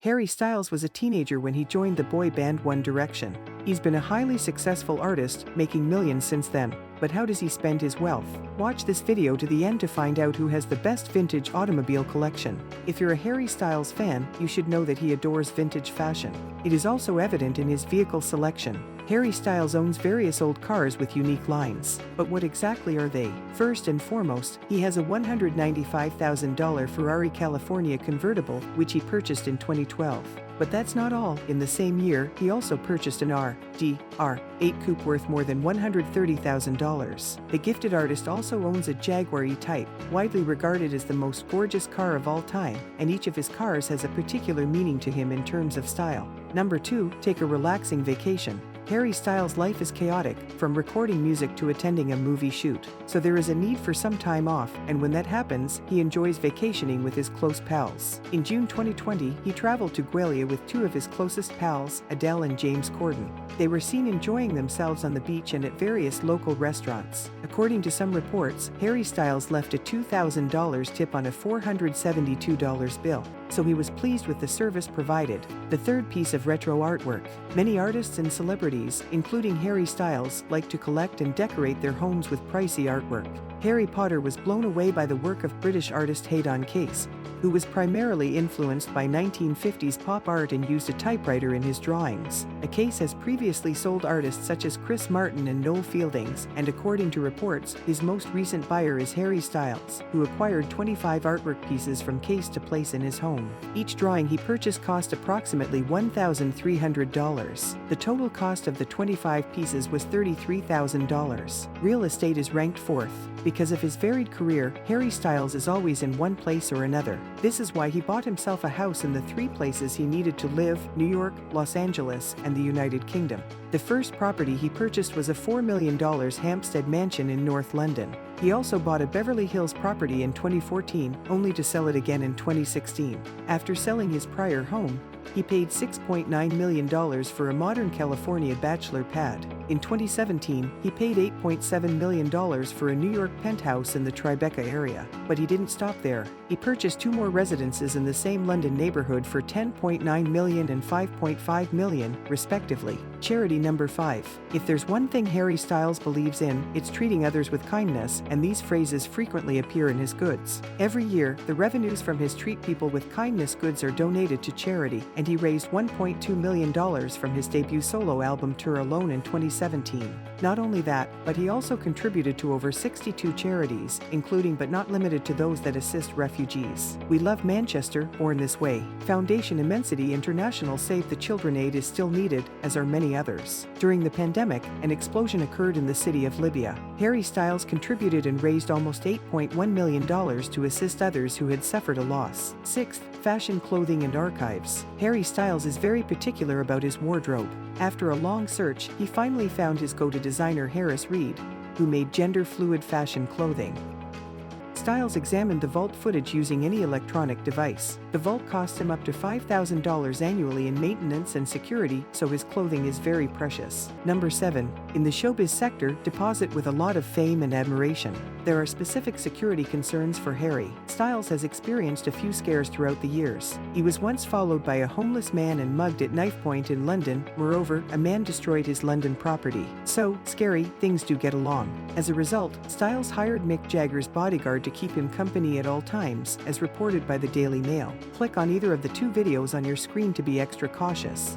Harry Styles was a teenager when he joined the boy band One Direction. He's been a highly successful artist, making millions since then. But how does he spend his wealth? Watch this video to the end to find out who has the best vintage automobile collection. If you're a Harry Styles fan, you should know that he adores vintage fashion. It is also evident in his vehicle selection. Harry Styles owns various old cars with unique lines. But what exactly are they? First and foremost, he has a $195,000 Ferrari California convertible, which he purchased in 2012. But that's not all. In the same year, he also purchased an R8 coupe worth more than $130,000. The gifted artist also owns a Jaguar E-Type, widely regarded as the most gorgeous car of all time, and each of his cars has a particular meaning to him in terms of style. Number 2, take a relaxing vacation. Harry Styles' life is chaotic, from recording music to attending a movie shoot. So there is a need for some time off, and when that happens, he enjoys vacationing with his close pals. In June 2020, he traveled to Gwalior with two of his closest pals, Adele and James Corden. They were seen enjoying themselves on the beach and at various local restaurants. According to some reports, Harry Styles left a $2,000 tip on a $472 bill, so he was pleased with the service provided. The third piece of retro artwork. Many artists and celebrities, including Harry Styles, like to collect and decorate their homes with pricey artwork. Harry Potter was blown away by the work of British artist Haydn Case, who was primarily influenced by 1950s pop art and used a typewriter in his drawings. Case has previously sold artists such as Chris Martin and Noel Fieldings, and according to reports, his most recent buyer is Harry Styles, who acquired 25 artwork pieces from Case to place in his home. Each drawing he purchased cost approximately $1,300. The total cost of the 25 pieces was $33,000. Real estate is ranked fourth. Because of his varied career, Harry Styles is always in one place or another. This is why he bought himself a house in the three places he needed to live: New York, Los Angeles, and the United Kingdom. The first property he purchased was a $4 million Hampstead mansion in North London. He also bought a Beverly Hills property in 2014, only to sell it again in 2016. After selling his prior home, he paid $6.9 million for a modern California bachelor pad. In 2017, he paid $8.7 million for a New York penthouse in the Tribeca area. But he didn't stop there. He purchased two more residences in the same London neighborhood for $10.9 million and $5.5 million, respectively. Charity number 5. If there's one thing Harry Styles believes in, it's treating others with kindness, and these phrases frequently appear in his goods. Every year, the revenues from his Treat People with Kindness goods are donated to charity, and he raised $1.2 million from his debut solo album Tour alone in 2017. Not only that, but he also contributed to over 62 charities, including but not limited to those that assist refugees. We Love Manchester, Born This Way, Foundation Immensity International Save the Children aid is still needed, as are many others. During the pandemic, an explosion occurred in the city of Libya. Harry Styles contributed and raised almost $8.1 million to assist others who had suffered a loss. 6th, fashion, clothing, and archives. Harry Styles is very particular about his wardrobe. After a long search, he finally found his go-to designer Harris Reed, who made gender-fluid fashion clothing. Styles examined the vault footage using any electronic device. The vault costs him up to $5,000 annually in maintenance and security, so his clothing is very precious. Number 7. In the showbiz sector, deposit with a lot of fame and admiration. There are specific security concerns for Harry. Styles has experienced a few scares throughout the years. He was once followed by a homeless man and mugged at knife point in London. Moreover, a man destroyed his London property. So, scary things do get along. As a result, Styles hired Mick Jagger's bodyguard to keep him company at all times, as reported by the Daily Mail. Click on either of the two videos on your screen to be extra cautious.